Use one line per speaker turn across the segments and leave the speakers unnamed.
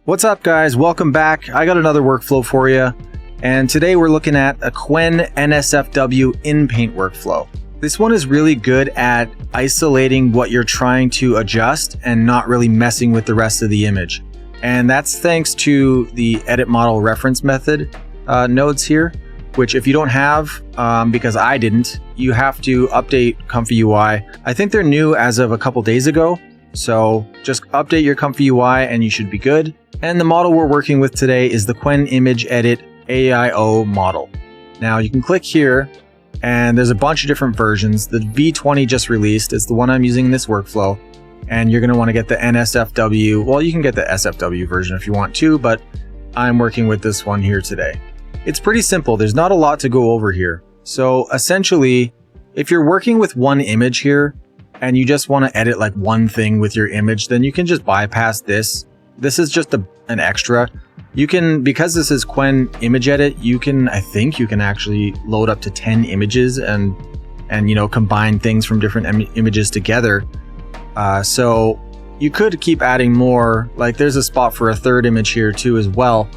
What's up, guys? Welcome back. I got another workflow for you. And today we're looking at a Qwen-NSFW Inpaint workflow. This one is really good at isolating what you're trying to adjust and not really messing with the rest of the image. And that's thanks to the edit model reference method nodes here, which if you don't have, because I didn't, you have to update ComfyUI. I think they're new as of a couple days ago. So just update your ComfyUI and you should be good. And the model we're working with today is the Qwen-Edit-AIO model. Now you can click here and there's a bunch of different versions. The V20 just released is the one I'm using in this workflow. And you're going to want to get the NSFW. Well, you can get the SFW version if you want to, but I'm working with this one here today. It's pretty simple. There's not a lot to go over here. So essentially, if you're working with one image here and you just want to edit like one thing with your image, then you can just bypass this. This is just an extra. You can, because this is Qwen-Image-Edit, I think you can actually load up to 10 images and combine things from different images together. So you could keep adding more, like there's a spot for a third image here too as well.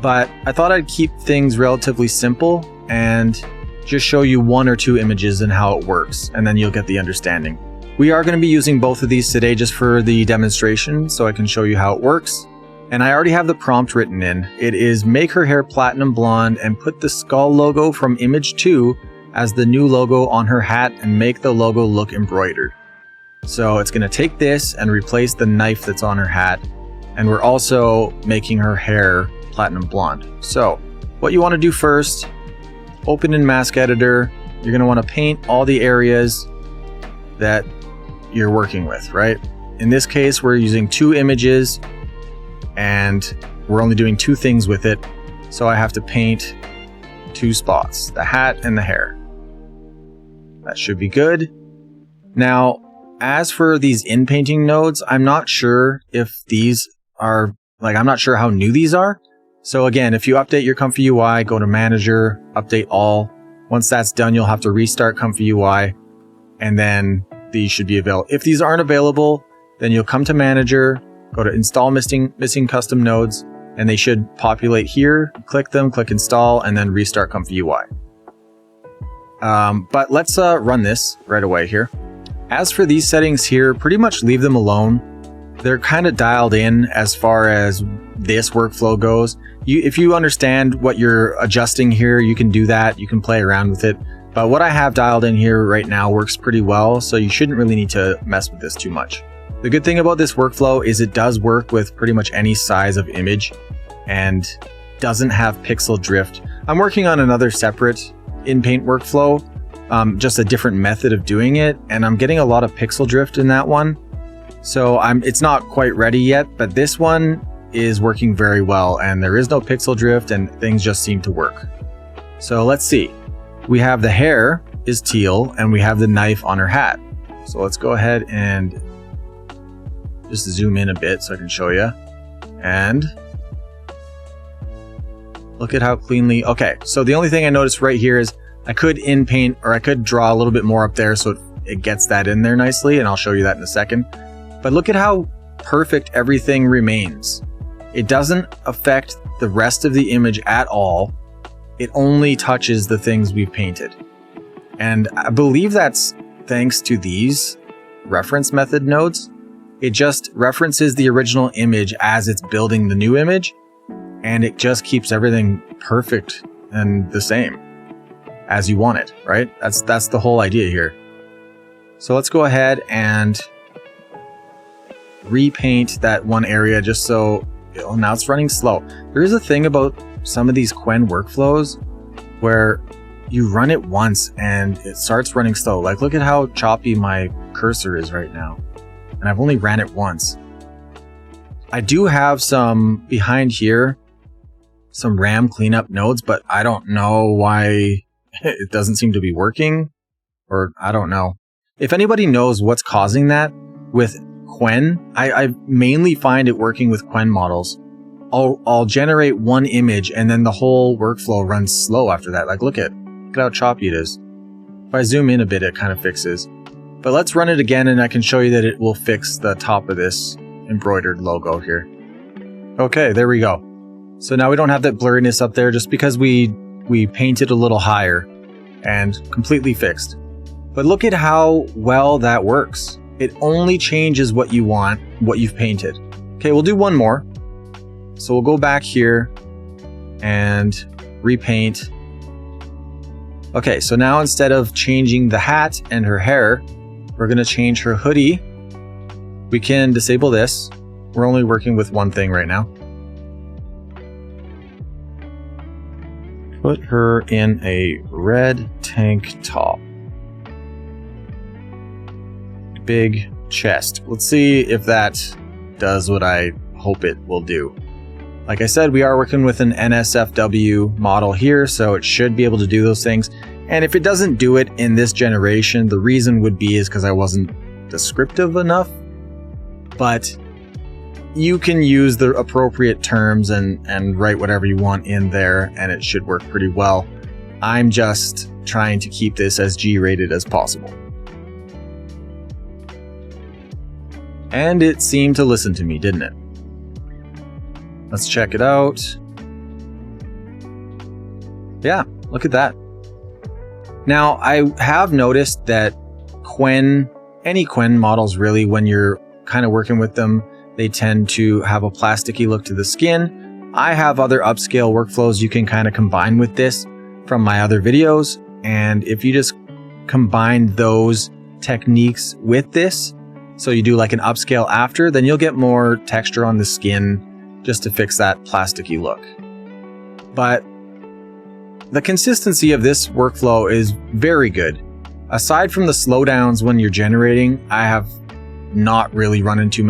But I thought I'd keep things relatively simple and just show you one or two images and how it works, and then you'll get the understanding. We are going to be using both of these today just for the demonstration so I can show you how it works. And I already have the prompt written in. It is make her hair platinum blonde and put the skull logo from image 2 as the new logo on her hat and make the logo look embroidered. So it's going to take this and replace the knife that's on her hat. And we're also making her hair platinum blonde. So what you want to do first, open in Mask Editor. You're going to want to paint all the areas that you're working with, right? In this case, we're using 2 images and we're only doing 2 things with it. So I have to paint 2 spots, the hat and the hair. That should be good. Now, as for these inpainting nodes, I'm not sure if these are, I'm not sure how new these are. So again, if you update your ComfyUI, go to Manager, Update All. Once that's done, you'll have to restart ComfyUI, and then these should be available. If these aren't available, then you'll come to Manager, go to Install Missing Custom Nodes, and they should populate here. Click them, click Install, and then restart ComfyUI. But let's run this right away here. As for these settings here, pretty much leave them alone. They're kind of dialed in as far as this workflow goes. If you understand what you're adjusting here, you can do that. You can play around with it. But what I have dialed in here right now works pretty well, so you shouldn't really need to mess with this too much. The good thing about this workflow is it does work with pretty much any size of image and doesn't have pixel drift. I'm working on another separate Inpaint workflow, just a different method of doing it, and I'm getting a lot of pixel drift in that one. So it's not quite ready yet, but this one is working very well and there is no pixel drift and things just seem to work. So let's see. We have the hair is teal and we have the knife on her hat. So let's go ahead and just zoom in a bit so I can show you. And look at how cleanly, okay. So the only thing I noticed right here is I could inpaint, or I could draw a little bit more up there so it gets that in there nicely, and I'll show you that in a second. But look at how perfect everything remains. It doesn't affect the rest of the image at all. It only touches the things we've painted. And I believe that's thanks to these reference method nodes. It just references the original image as it's building the new image, and it just keeps everything perfect and the same as you want it, right? That's the whole idea here. So let's go ahead and repaint that one area just so, now it's running slow. There is a thing about some of these Qwen workflows where you run it once and it starts running slow. Like look at how choppy my cursor is right now. And I've only ran it once. I do have some behind here, some RAM cleanup nodes, but I don't know why it doesn't seem to be working, or I don't know. If anybody knows what's causing that with Qwen, I mainly find it working with Qwen models. I'll generate one image and then the whole workflow runs slow after that. Like look at how choppy it is. If I zoom in a bit, it kind of fixes. But let's run it again and I can show you that it will fix the top of this embroidered logo here. Okay, there we go. So now we don't have that blurriness up there just because we painted a little higher and completely fixed. But look at how well that works. It only changes what you want, what you've painted. Okay, we'll do one more. So we'll go back here and repaint. Okay, so now instead of changing the hat and her hair, we're gonna change her hoodie. We can disable this. We're only working with one thing right now. Put her in a red tank top. Big chest. Let's see if that does what I hope it will do. Like I said, we are working with an NSFW model here, so it should be able to do those things. And if it doesn't do it in this generation, the reason would be is because I wasn't descriptive enough. But you can use the appropriate terms and write whatever you want in there, and it should work pretty well. I'm just trying to keep this as G-rated as possible. And it seemed to listen to me, didn't it? Let's check it out. Yeah, look at that. Now, I have noticed that any Qwen models really, when you're kind of working with them, they tend to have a plasticky look to the skin. I have other upscale workflows you can kind of combine with this from my other videos. And if you just combine those techniques with this, so you do like an upscale after, then you'll get more texture on the skin just to fix that plasticky look. But the consistency of this workflow is very good. Aside from the slowdowns when you're generating, I have not really run into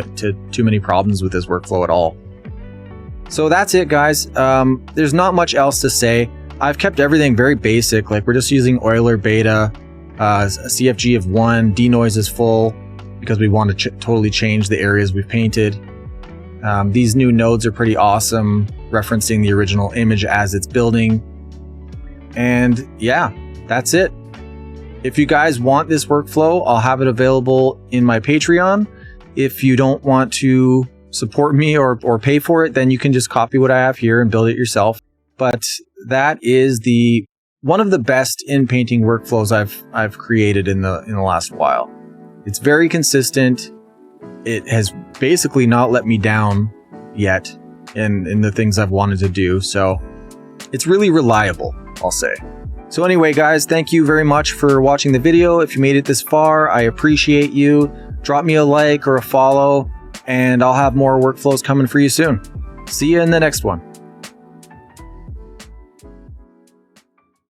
too many problems with this workflow at all. So that's it, guys. There's not much else to say. I've kept everything very basic. Like, we're just using Euler beta, a CFG of 1, denoise is full because we want to totally change the areas we've painted. These new nodes are pretty awesome, referencing the original image as it's building. And yeah, that's it. If you guys want this workflow, I'll have it available in my Patreon. If you don't want to support me or pay for it, then you can just copy what I have here and build it yourself. But that is one of the best in-painting workflows I've created in the last while. It's very consistent. It has basically not let me down yet in the things I've wanted to do. So it's really reliable, I'll say. So anyway, guys, thank you very much for watching the video. If you made it this far, I appreciate you. Drop me a like or a follow, and I'll have more workflows coming for you soon. See you in the next one.